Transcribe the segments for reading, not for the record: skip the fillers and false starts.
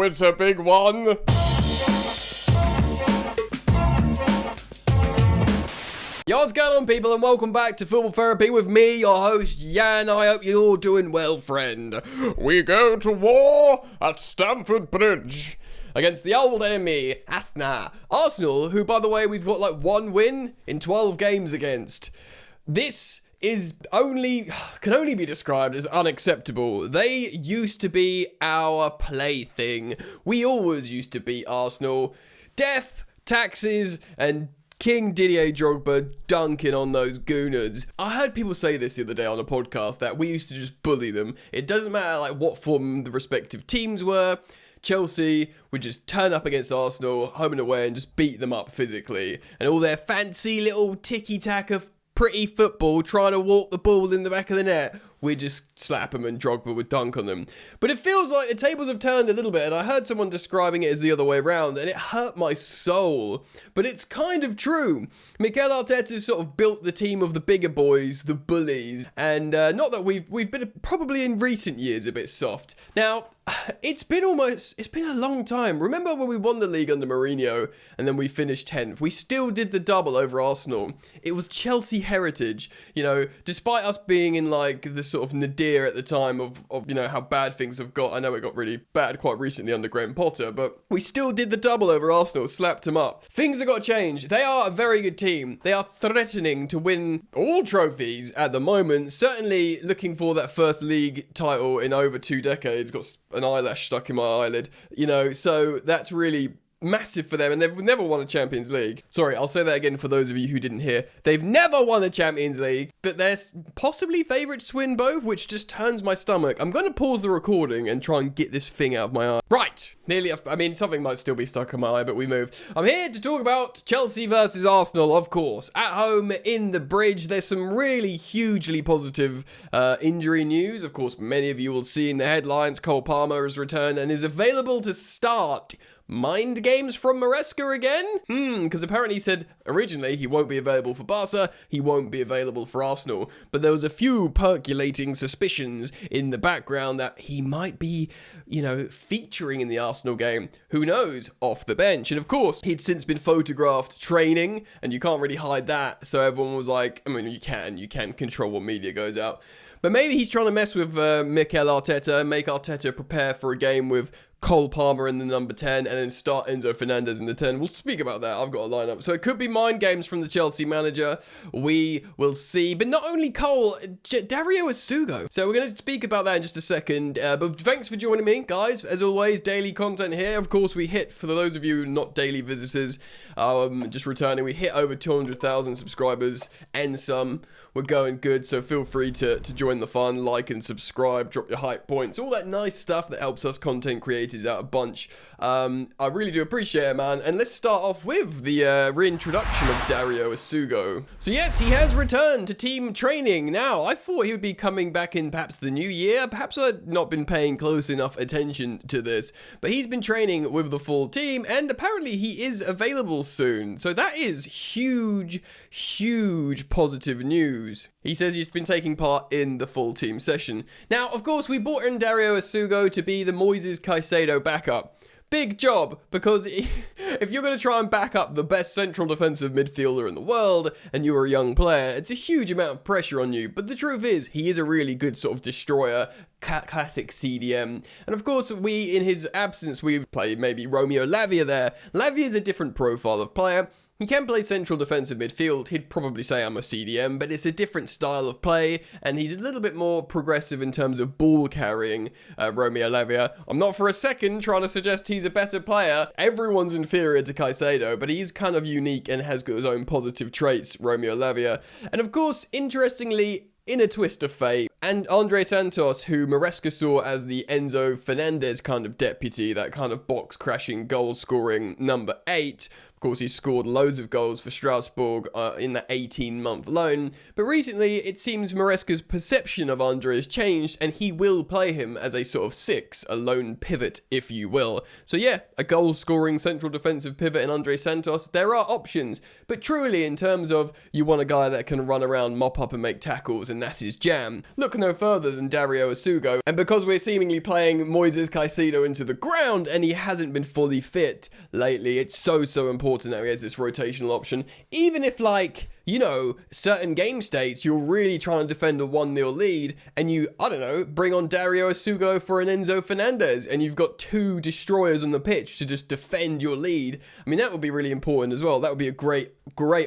it's a big one. Yo, what's going on, people, and welcome back to Football Therapy with me, your host, Jan. I hope you're all doing well, friend. We go to war at Stamford Bridge against the old enemy, Arsenal, who, by the way, we've got like one win in 12 games against. This can only be described as unacceptable. They used to be our plaything. We always used to beat Arsenal. Death, taxes, and King Didier Drogba dunking on those gooners. I heard people say this the other day on a podcast, that we used to just bully them. It doesn't matter like what form the respective teams were. Chelsea would just turn up against Arsenal, home and away, and just beat them up physically. And all their fancy little ticky-tack of pretty football, trying to walk the ball in the back of the net, we just slap them and Drogba would dunk on them. But it feels like the tables have turned a little bit, and I heard someone describing it as the other way around, and it hurt my soul. But it's kind of true. Mikel Arteta sort of built the team of the bigger boys, the bullies, and not that we've been probably in recent years a bit soft. Now, it's been a long time. Remember when we won the league under Mourinho and then we finished 10th? We still did the double over Arsenal. It was Chelsea heritage, you know, despite us being in like the sort of nadir at the time of you know, how bad things have got. I know it got really bad quite recently under Graham Potter, but we still did the double over Arsenal, slapped them up. Things have got to change. They are a very good team. They are threatening to win all trophies at the moment. Certainly looking for that first league title in over 2 decades. Got an eyelash stuck in my eyelid, you know, so that's really massive for them, and they've never won a Champions League. Sorry, I'll say that again for those of you who didn't hear. They've never won a Champions League, but they're possibly favourites to win both, which just turns my stomach. I'm going to pause the recording and try and get this thing out of my eye. Right, something might still be stuck in my eye, but we moved. I'm here to talk about Chelsea versus Arsenal, of course. At home in the Bridge, there's some really hugely positive injury news. Of course, many of you will see in the headlines, Cole Palmer has returned and is available to start. Mind games from Maresca again? Because apparently he said originally he won't be available for Barca, he won't be available for Arsenal. But there was a few percolating suspicions in the background that he might be, you know, featuring in the Arsenal game. Who knows? Off the bench. And of course, he'd since been photographed training, and you can't really hide that. So everyone was like, I mean, you can control what media goes out. But maybe he's trying to mess with Mikel Arteta, make Arteta prepare for a game with Cole Palmer in the number 10 and then start Enzo Fernandez in the 10. We'll speak about that. I've got a lineup. So it could be mind games from the Chelsea manager. We will see. But not only Cole, Dario Asugo. So we're going to speak about that in just a second. But thanks for joining me, guys. As always, daily content here. Of course, we hit, for those of you not daily visitors, just returning, we hit over 200,000 subscribers and some. We're going good, so feel free to join the fun, like and subscribe, drop your hype points, all that nice stuff that helps us content creators out a bunch. I really do appreciate it, man. And let's start off with the reintroduction of Dario Asugo. So yes, he has returned to team training. Now, I thought he would be coming back in perhaps the new year. Perhaps I'd not been paying close enough attention to this, but he's been training with the full team, and apparently he is available soon. So that is huge positive news. He says he's been taking part in the full team session. Now, of course, we brought in Dario Asugo to be the Moises Caicedo backup. Big job, because if you're going to try and back up the best central defensive midfielder in the world, and you're a young player, it's a huge amount of pressure on you. But the truth is, he is a really good sort of destroyer, classic CDM. And of course, in his absence, we play maybe Romeo Lavia there. Lavia is a different profile of player. He can play central defensive midfield. He'd probably say I'm a CDM, but it's a different style of play, and he's a little bit more progressive in terms of ball carrying, Romeo Lavia. I'm not for a second trying to suggest he's a better player. Everyone's inferior to Caicedo, but he's kind of unique and has got his own positive traits, Romeo Lavia. And of course, interestingly, in a twist of fate, and Andre Santos, who Maresca saw as the Enzo Fernandez kind of deputy, that kind of box-crashing, goal-scoring number 8. Of course, he scored loads of goals for Strasbourg in that 18-month loan. But recently, it seems Maresca's perception of Andre has changed, and he will play him as a sort of 6, a lone pivot, if you will. So yeah, a goal-scoring central defensive pivot in Andre Santos. There are options, but truly, in terms of you want a guy that can run around, mop up and make tackles, and that's his jam. Look, look no further than Dario Asugo, and because we're seemingly playing Moises Caicedo into the ground and he hasn't been fully fit lately, it's so important that he has this rotational option. Even if, like, you know, certain game states, you're really trying to defend a 1-0 lead, and you, I don't know, bring on Dario Asugo for an Enzo Fernandez, and you've got 2 destroyers on the pitch to just defend your lead. I mean, that would be really important as well. That would be a great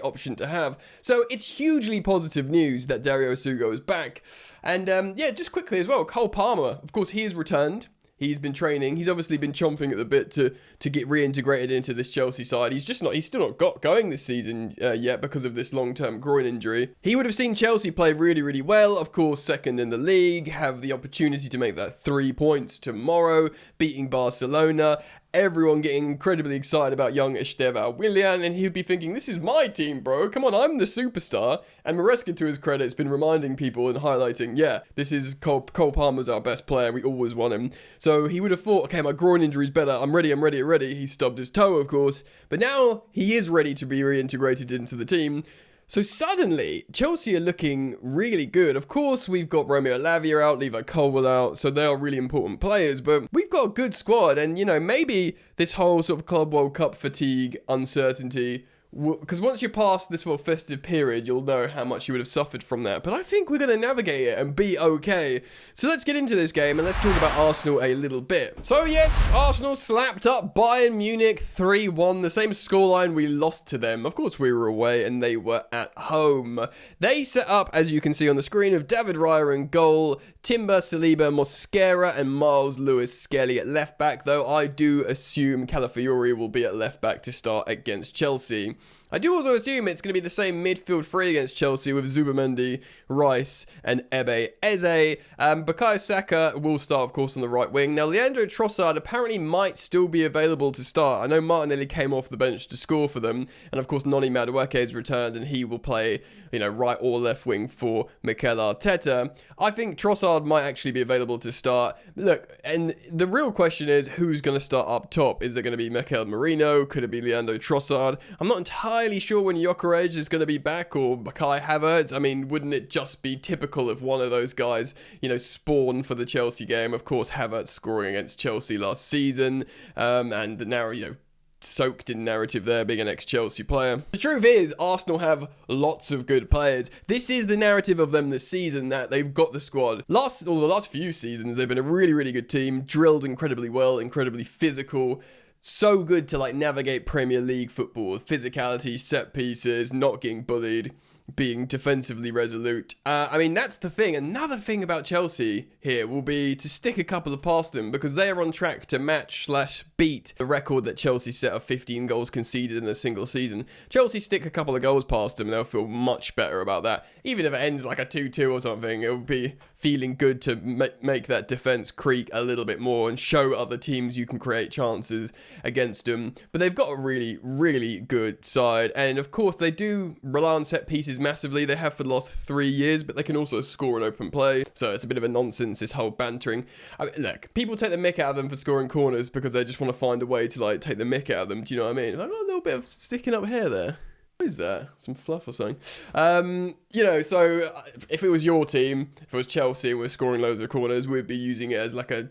option to have. So it's hugely positive news that Dario Asugo is back. And yeah, just quickly as well, Cole Palmer, of course, he has returned. He's been training. He's obviously been chomping at the bit to get reintegrated into this Chelsea side. He's still not got going this season yet because of this long-term groin injury. He would have seen Chelsea play really well. Of course, second in the league, have the opportunity to make that 3 points tomorrow, beating Barcelona. Everyone getting incredibly excited about young Estêvão Willian, and he'd be thinking, this is my team, bro. Come on, I'm the superstar. And Maresca, to his credit, has been reminding people and highlighting, yeah, this is Cole Palmer's our best player. We always want him. So he would have thought, okay, my groin injury's better. I'm ready. He stubbed his toe, of course. But now he is ready to be reintegrated into the team. So suddenly, Chelsea are looking really good. Of course, we've got Romeo Lavia out, Levi Colwill out, so they are really important players, but we've got a good squad, and, you know, maybe this whole sort of Club World Cup fatigue, uncertainty, because once you pass this sort of festive period, you'll know how much you would have suffered from that. But I think we're going to navigate it and be okay. So let's get into this game and let's talk about Arsenal a little bit. So yes, Arsenal slapped up Bayern Munich 3-1, the same scoreline we lost to them. Of course, we were away and they were at home. They set up, as you can see on the screen, of David Raya in goal, Timber, Saliba, Mosquera, and Miles Lewis-Skelly at left back, though I do assume Calafiori will be at left back to start against Chelsea. I do also assume it's going to be the same midfield three against Chelsea with Zubamendi, Rice, and Ebe Eze. Bukayo Saka will start, of course, on the right wing. Now, Leandro Trossard apparently might still be available to start. I know Martinelli came off the bench to score for them, and of course, Noni Madueke has returned, and he will play, you know, right or left wing for Mikel Arteta. I think Trossard might actually be available to start. Look, and the real question is, who's going to start up top? Is it going to be Mikel Merino? Could it be Leandro Trossard? I'm not entirely sure when Gyökeres is going to be back, or Kai Havertz. I mean, wouldn't it just be typical if one of those guys, you know, spawn for the Chelsea game? Of course, Havertz scoring against Chelsea last season, and the narrow, you know, soaked in narrative there, being an ex-Chelsea player. The truth is, Arsenal have lots of good players. This is the narrative of them this season, that they've got the squad. The last few seasons, they've been a really, really good team, drilled incredibly well, incredibly physical. So good to like navigate Premier League football, physicality, set pieces, not getting bullied, being defensively resolute. I mean, that's the thing. Another thing about Chelsea here will be to stick a couple of past them, because they are on track to match/beat the record that Chelsea set of 15 goals conceded in a single season. Chelsea stick a couple of goals past them and they'll feel much better about that. Even if it ends like a 2-2 or something, it will be feeling good to make that defense creak a little bit more and show other teams you can create chances against them. But they've got a really, really good side. And of course, they do rely on set pieces massively. They have for the last 3 years, but they can also score an open play. So it's a bit of a nonsense, this whole bantering. I mean, look, people take the mick out of them for scoring corners because they just want to find a way to like take the mick out of them. Do you know what I mean? Like, a little bit of sticking up hair there. What is that? Some fluff or something? You know, so if it was your team, if it was Chelsea and we're scoring loads of corners, we'd be using it as like a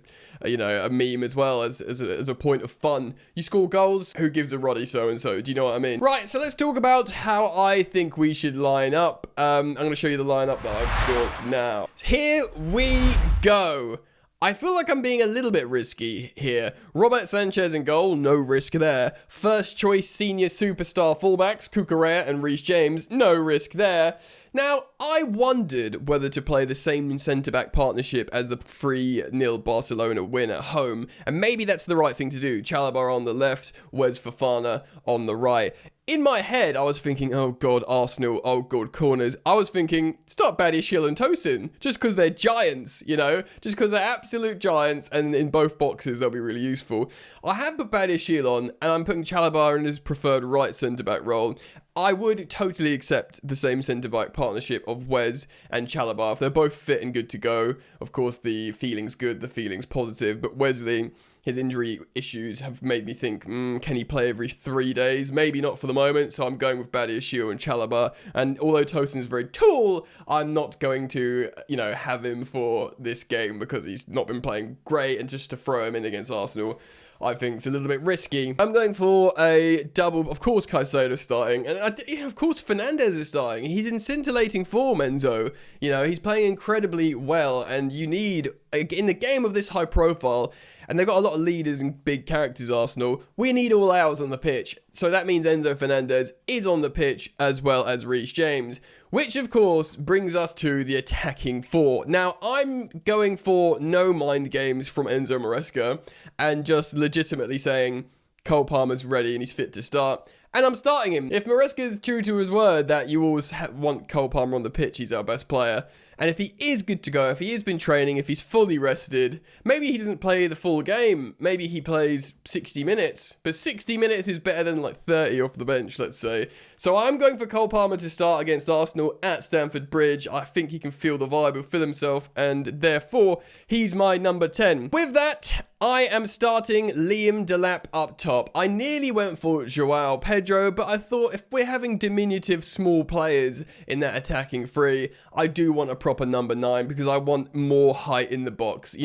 meme as well, as a point of fun. You score goals, who gives a roddy so-and-so? Do you know what I mean? Right, so let's talk about how I think we should line up. I'm going to show you the lineup that I've built now. Here we go. I feel like I'm being a little bit risky here. Robert Sanchez in goal, no risk there. First choice senior superstar fullbacks, Cucurella and Reece James, no risk there. Now, I wondered whether to play the same centre-back partnership as the 3-0 Barcelona win at home, and maybe that's the right thing to do. Chalobah on the left, Wes Fofana on the right. In my head, I was thinking, oh god, Arsenal, oh god, corners. I was thinking, start Badiashile and Tosin, just because they're giants, you know? Just because they're absolute giants, and in both boxes, they'll be really useful. I have put Badiashile on, and I'm putting Chalobah in his preferred right centre-back role. I would totally accept the same centre-back partnership of Wes and Chalobah if they're both fit and good to go. Of course, the feeling's good, the feeling's positive, but Wesley, his injury issues have made me think, can he play every 3 days? Maybe not for the moment, so I'm going with Badiashile and Chalobah. And although Tosin is very tall, I'm not going to, have him for this game because he's not been playing great, and just to throw him in against Arsenal, I think it's a little bit risky. I'm going for a double. Of course, Caicedo starting. And of course, Fernandes is starting. He's in scintillating form, Enzo. He's playing incredibly well. And you need, in the game of this high profile, and they've got a lot of leaders and big characters, Arsenal, we need all outs on the pitch. So that means Enzo Fernandez is on the pitch as well as Reece James. Which, of course, brings us to the attacking four. Now, I'm going for no mind games from Enzo Maresca and just legitimately saying Cole Palmer's ready and he's fit to start. And I'm starting him. If Maresca's true to his word that you always want Cole Palmer on the pitch, he's our best player. And if he is good to go, if he has been training, if he's fully rested, maybe he doesn't play the full game. Maybe he plays 60 minutes. But 60 minutes is better than like 30 off the bench, let's say. So I'm going for Cole Palmer to start against Arsenal at Stamford Bridge. I think he can feel the vibe, he'll feel himself, and therefore he's my number 10. With that, I am starting Liam Delap up top. I nearly went for João Pedro, but I thought if we're having diminutive small players in that attacking three, I do want a proper number 9 because I want more height in the box.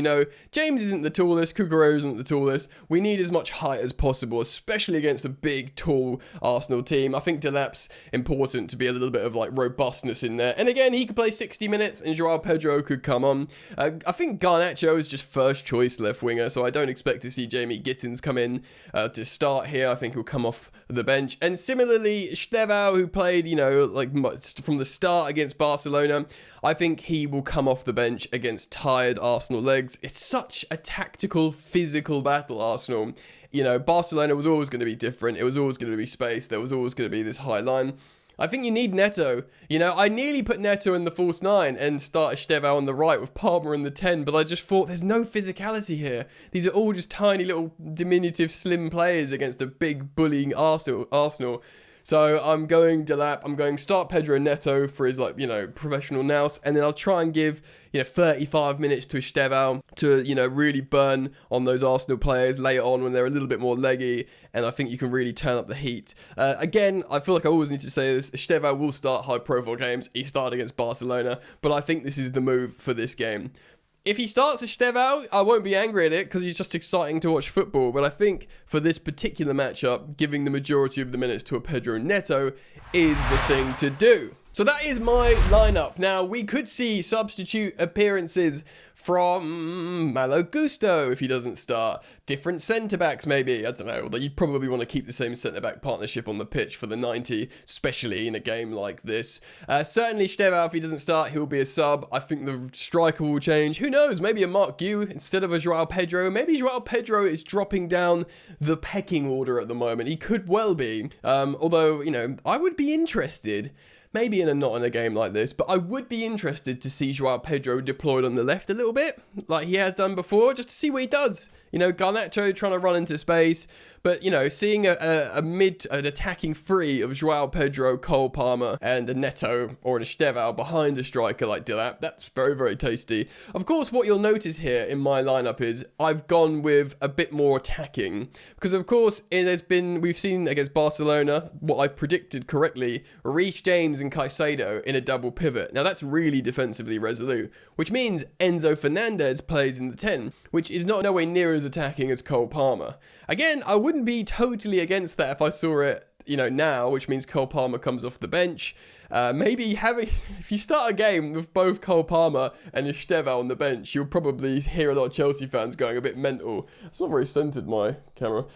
James isn't the tallest, Cucurella isn't the tallest. We need as much height as possible, especially against a big, tall Arsenal team. I think Delap's important to be a little bit of like robustness in there. And again, he could play 60 minutes and João Pedro could come on. I think Garnacho is just first choice left winger, so I don't expect to see Jamie Gittins come in to start here. I think he'll come off the bench. And similarly, Estêvão, who played, from the start against Barcelona, I think he will come off the bench against tired Arsenal legs. It's such a tactical, physical battle, Arsenal. Barcelona was always going to be different. It was always going to be space. There was always going to be this high line. I think you need Neto. I nearly put Neto in the false 9 and start Estêvão on the right with Palmer in the 10, but I just thought there's no physicality here. These are all just tiny little diminutive slim players against a big bullying Arsenal. So I'm going Delap, I'm going start Pedro Neto for his professional nous, and then I'll try and give 35 minutes to Estêvão to really burn on those Arsenal players later on when they're a little bit more leggy, and I think you can really turn up the heat. Again, I feel like I always need to say this, Estêvão will start high profile games. He started against Barcelona, but I think this is the move for this game. If he starts Estêvão, I won't be angry at it because he's just exciting to watch football. But I think for this particular matchup, giving the majority of the minutes to a Pedro Neto is the thing to do. So that is my lineup. Now, we could see substitute appearances from Malo Gusto if he doesn't start. Different centre-backs, maybe. I don't know. Although you'd probably want to keep the same centre-back partnership on the pitch for the 90, especially in a game like this. Certainly, Estêvão, if he doesn't start, he'll be a sub. I think the striker will change. Who knows? Maybe a Mark Gu instead of a João Pedro. Maybe João Pedro is dropping down the pecking order at the moment. He could well be. Although, I would be interested. Maybe not in a game like this, but I would be interested to see João Pedro deployed on the left a little bit, like he has done before, just to see what he does. Garnacho trying to run into space, but, seeing an attacking three of João Pedro, Cole Palmer, and a Neto or an Estêvão behind a striker like Delap, that's very, very tasty. Of course, what you'll notice here in my lineup is I've gone with a bit more attacking, because of course, we've seen against Barcelona, what I predicted correctly, Reece James and Caicedo in a double pivot. Now, that's really defensively resolute, which means Enzo Fernandez plays in the 10, which is nowhere near as attacking as Cole Palmer. Again, I wouldn't be totally against that if I saw it, now, which means Cole Palmer comes off the bench. If you start a game with both Cole Palmer and Estêvão on the bench, you'll probably hear a lot of Chelsea fans going a bit mental. It's not very centered, my camera.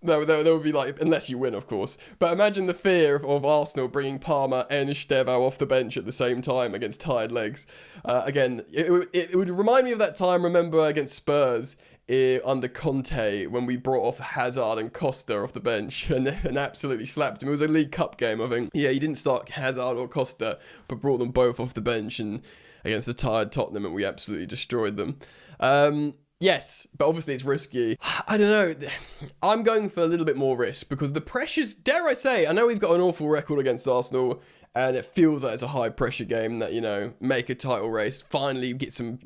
No, there would be unless you win, of course. But imagine the fear of Arsenal bringing Palmer and Estêvão off the bench at the same time against tired legs. Again, it would remind me of that time, remember, against Spurs under Conte when we brought off Hazard and Costa off the bench and absolutely slapped him. It was a League Cup game, I think. Yeah, he didn't start Hazard or Costa, but brought them both off the bench and against a tired Tottenham, and we absolutely destroyed them. Yes, but obviously it's risky. I don't know. I'm going for a little bit more risk because the pressures, dare I say, I know we've got an awful record against Arsenal and it feels like it's a high pressure game that, make a title race, finally get some,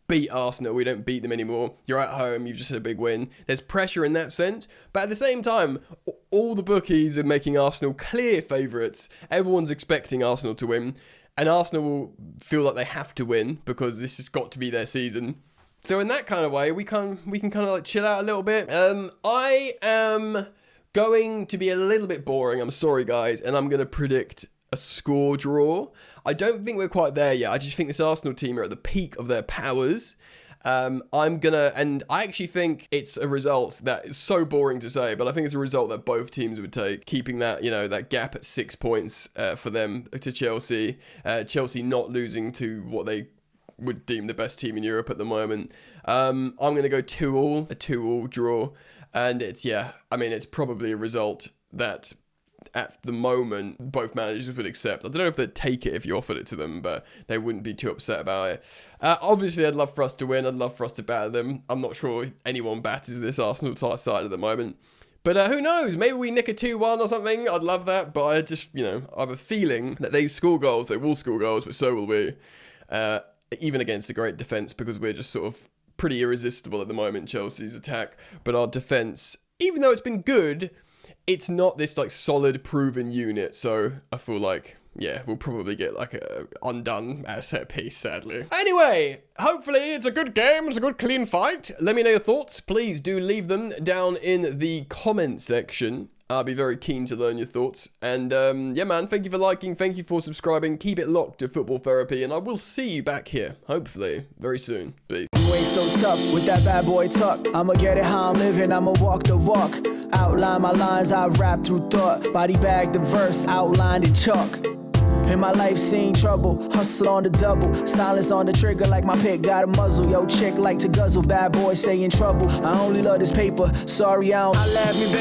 beat Arsenal, we don't beat them anymore. You're at home, you've just had a big win. There's pressure in that sense, but at the same time, all the bookies are making Arsenal clear favourites. Everyone's expecting Arsenal to win, and Arsenal will feel like they have to win because this has got to be their season. So in that kind of way, we can kind of like chill out a little bit. I am going to be a little bit boring, I'm sorry guys, and I'm going to predict a score draw. I don't think we're quite there yet. I just think this Arsenal team are at the peak of their powers. And I actually think it's a result that is so boring to say, but I think it's a result that both teams would take, keeping that, that gap at 6 points for them to Chelsea. Chelsea not losing to what they would deem the best team in Europe at the moment. I'm going to go 2-2, a 2-2 draw. And it's probably a result that at the moment both managers would accept. I don't know if they'd take it if you offered it to them, but they wouldn't be too upset about it. Obviously, I'd love for us to win. I'd love for us to batter them. I'm not sure anyone batters this Arsenal side at the moment. But who knows? Maybe we nick a 2-1 or something. I'd love that. But I just, I have a feeling that they score goals. They will score goals, but so will we. Even against a great defence, because we're just sort of pretty irresistible at the moment, Chelsea's attack. But our defence, even though it's been good, it's not this like solid proven unit. So I feel like, we'll probably get like a undone set piece, sadly. Anyway, hopefully it's a good game. It's a good clean fight. Let me know your thoughts. Please do leave them down in the comment section. I'll be very keen to learn your thoughts. And man, thank you for liking. Thank you for subscribing. Keep it locked to Football Therapy. And I will see you back here, hopefully, very soon. Peace. You ain't so tough with that bad boy tuck. I'ma get it how I'm living. I'ma walk the walk. Outline my lines, I rap through thought. Body bag the verse, outlined in chalk. In my life seen trouble, hustle on the double. Silence on the trigger like my pick got a muzzle. Yo, chick like to guzzle, bad boy stay in trouble. I only love this paper, sorry I don't. I laugh me, baby.